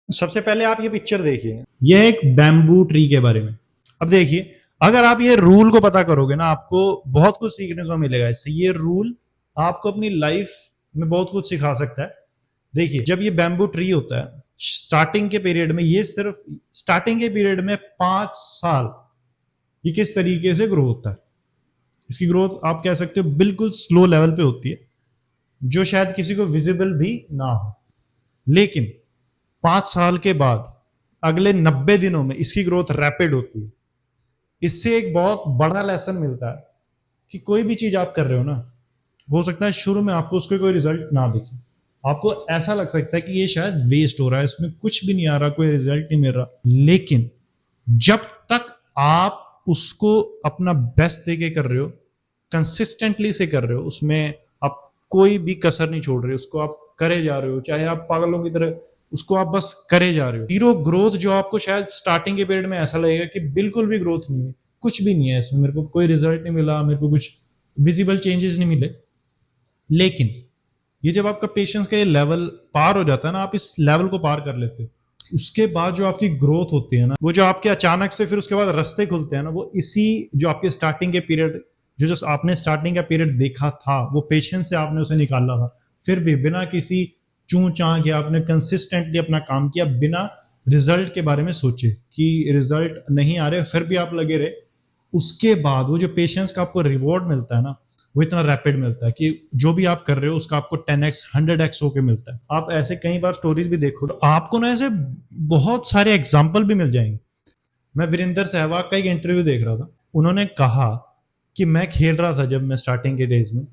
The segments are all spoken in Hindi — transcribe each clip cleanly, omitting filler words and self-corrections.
सबसे पहले आप ये पिक्चर देखिए, यह एक बैम्बू ट्री के बारे में। अब देखिए, अगर आप ये रूल को पता करोगे ना, आपको बहुत कुछ सीखने को मिलेगा इससे। ये रूल आपको अपनी लाइफ में बहुत कुछ सिखा सकता है। देखिए, जब ये बैम्बू ट्री होता है स्टार्टिंग के पीरियड में, ये सिर्फ स्टार्टिंग के पीरियड में 5 साल ये किस तरीके से ग्रो होता है। इसकी ग्रोथ आप कह सकते हो बिल्कुल स्लो लेवल पे होती है, जो शायद किसी को विजिबल भी ना हो। लेकिन 5 साल के बाद अगले 90 दिनों में इसकी ग्रोथ रैपिड होती है। इससे एक बहुत बड़ा लेसन मिलता है कि कोई भी चीज आप कर रहे हो ना, हो सकता है शुरू में आपको उसके कोई रिजल्ट ना दिखे, आपको ऐसा लग सकता है कि ये शायद वेस्ट हो रहा है, इसमें कुछ भी नहीं आ रहा, कोई रिजल्ट नहीं मिल रहा। लेकिन जब तक आप उसको अपना बेस्ट देके कर रहे हो, कंसिस्टेंटली से कर रहे हो, उसमें आप कोई भी कसर नहीं छोड़ रहे, उसको आप करे जा रहे हो, चाहे आप पागलों की तरह उसको आप बस करे जा रहे हो। जीरो ग्रोथ जो आपको शायद स्टार्टिंग के पीरियड में ऐसा लगेगा कि बिल्कुल भी ग्रोथ नहीं है, कुछ भी नहीं है इसमें, मेरे को कोई रिजल्ट नहीं मिला, मेरे को कुछ विजिबल चेंजेस नहीं मिले। लेकिन ये जब आपका पेशेंस का ये लेवल पार हो जाता है ना, आप इस लेवल को पार कर लेते हो, उसके बाद जो आपकी ग्रोथ होती है ना, वो जो आपके अचानक से फिर उसके बाद रास्ते खुलते हैं ना, वो इसी जो आपके स्टार्टिंग के पीरियड, जो जो आपने स्टार्टिंग का पीरियड देखा था, वो पेशेंस से आपने उसे निकाला था, फिर भी बिना किसी चूं चां के आपने कंसिस्टेंटली अपना काम किया, बिना रिजल्ट के बारे में सोचे कि रिजल्ट नहीं आ रहे, फिर भी आप लगे रहे। उसके बाद वो जो पेशेंस का आपको रिवॉर्ड मिलता है ना, वो इतना रैपिड मिलता है कि जो भी आप कर रहे हो उसका आपको 10x 100x होके मिलता है। आप ऐसे कई बार स्टोरीज भी देखो, तो आपको ना ऐसे बहुत सारे एग्जाम्पल भी मिल जाएंगे। मैं वीरेंद्र सहवाग का एक इंटरव्यू देख रहा था, उन्होंने कहा कि मैं खेल रहा था जब मैं स्टार्टिंग के डेज में,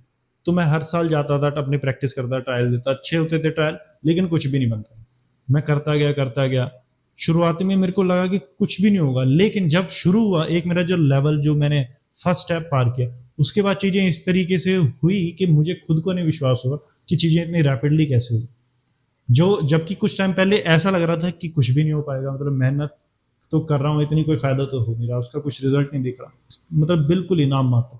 तो मैं हर साल जाता था, अपनी प्रैक्टिस करता, ट्रायल देता, अच्छे होते थे ट्रायल, लेकिन कुछ भी नहीं बनता। मैं करता गया, शुरुआती में मेरे को लगा कि कुछ भी नहीं होगा, लेकिन जब शुरू हुआ एक मेरा जो लेवल, जो मैंने फर्स्ट स्टेप पार किया, उसके बाद चीजें इस तरीके से हुई कि मुझे खुद को नहीं विश्वास हुआ कि चीजें इतनी रैपिडली कैसे हुई। जो जबकि कुछ टाइम पहले ऐसा लग रहा था कि कुछ भी नहीं हो पाएगा, मतलब मेहनत तो कर रहा हूँ, इतनी कोई फायदा तो हो नहीं रहा, उसका कुछ रिजल्ट नहीं दिख रहा, मतलब बिल्कुल ही नाम मात्र।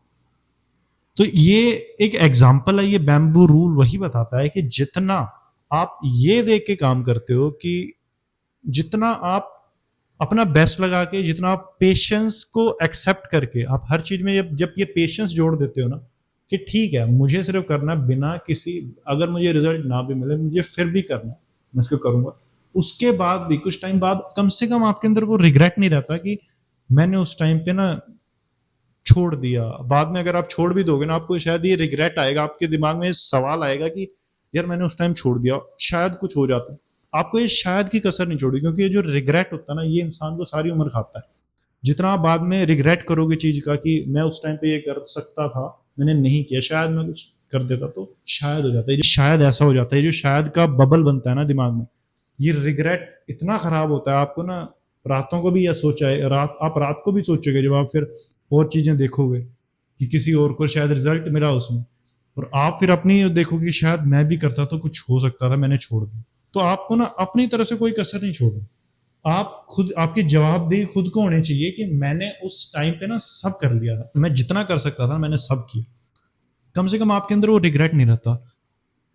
तो ये एक एग्जाम्पल है, ये बैम्बू रूल वही बताता है कि जितना आप ये देख के काम करते हो, कि जितना आप अपना बेस्ट लगा के, जितना आप पेशेंस को एक्सेप्ट करके, आप हर चीज में जब जब ये पेशेंस जोड़ देते हो ना, कि ठीक है मुझे सिर्फ करना, बिना किसी, अगर मुझे रिजल्ट ना भी मिले मुझे फिर भी करना, मैं इसको करूंगा। उसके बाद भी कुछ टाइम बाद कम से कम आपके अंदर वो रिग्रेट नहीं रहता कि मैंने उस टाइम पे ना छोड़ दिया। बाद में अगर आप छोड़ भी दोगे ना, आपको शायद ये रिग्रेट आएगा, आपके दिमाग में सवाल आएगा कि यार मैंने उस टाइम छोड़ दिया, शायद कुछ हो जाता। आपको ये शायद की कसर नहीं छोड़ी, क्योंकि ये जो रिग्रेट होता है ना, ये इंसान को सारी उम्र खाता है। जितना आप बाद में रिग्रेट करोगे चीज का कि मैं उस टाइम पे ये कर सकता था, मैंने नहीं किया, शायद मैं कुछ कर देता तो शायद हो जाता है, शायद ऐसा हो जाता है, जो शायद का बबल बनता है ना दिमाग में, ये रिग्रेट इतना खराब होता है, आपको ना रातों को भी यह सोचा है, आप रात को भी सोचोगे जब आप फिर और चीजें देखोगे कि किसी और को शायद रिजल्ट मिला उसमें, और आप फिर अपनी देखोगे कि शायद मैं भी करता तो कुछ हो सकता था, मैंने छोड़ दिया। तो आपको ना अपनी तरफ से कोई कसर नहीं छोड़नी, आप खुद, आपकी जवाबदेही खुद को होनी चाहिए कि मैंने उस टाइम पे ना सब कर लिया था, मैं जितना कर सकता था मैंने सब किया। कम से कम आपके अंदर वो रिग्रेट नहीं रहता।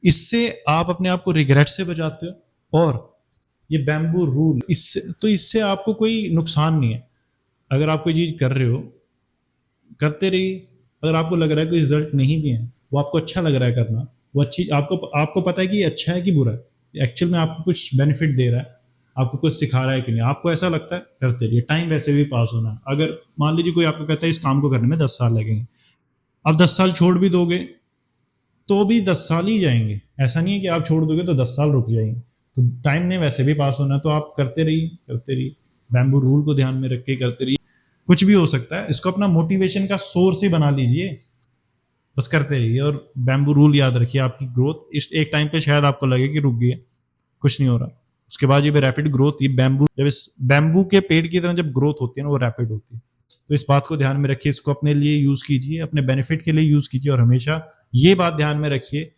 इससे आप अपने आप को रिग्रेट से बचाते हो, और ये बैम्बू रूल, इससे तो इससे आपको कोई नुकसान नहीं है। अगर आप कोई चीज कर रहे हो, करते रहिए। अगर आपको लग रहा है कोई रिजल्ट नहीं भी है, वो आपको अच्छा लग रहा है करना, वो अच्छी, आपको आपको पता है कि अच्छा है कि बुरा है, एक्चुअल में आपको कुछ बेनिफिट दे रहा है, आपको कुछ सिखा रहा है कि नहीं, आपको ऐसा लगता है, करते रहिए। टाइम वैसे भी पास होना है। अगर मान लीजिए कोई आपको कहता है इस काम को करने में 10 साल लगेंगे, अब 10 साल छोड़ भी दोगे तो भी 10 साल ही जाएंगे, ऐसा नहीं है कि आप छोड़ दोगे तो 10 साल रुक जाएंगे। तो टाइम ने वैसे भी पास होना है, तो आप करते रहिए, करते रहिए, बैम्बू रूल को ध्यान में रख के करते रहिए। कुछ भी हो सकता है, इसको अपना मोटिवेशन का सोर्स ही बना लीजिए, बस करते रहिए। और बैम्बू रूल याद रखिए, आपकी ग्रोथ इस एक टाइम पे शायद आपको लगे कि रुक गई है, कुछ नहीं हो रहा, उसके बाद ये रैपिड ग्रोथ, ये बैम्बू, जब इस बैम्बू के पेड़ की तरह जब ग्रोथ होती है ना, वो रैपिड होती है। तो इस बात को ध्यान में रखिए, इसको अपने लिए यूज कीजिए, अपने बेनिफिट के लिए यूज कीजिए, और हमेशा ये बात ध्यान में रखिए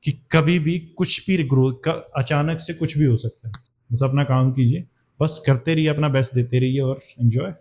कि कभी भी कुछ भी ग्रोथ का अचानक से कुछ भी हो सकता है। बस अपना काम कीजिए, बस करते रहिए, अपना बेस्ट देते रहिए, और एंजॉय।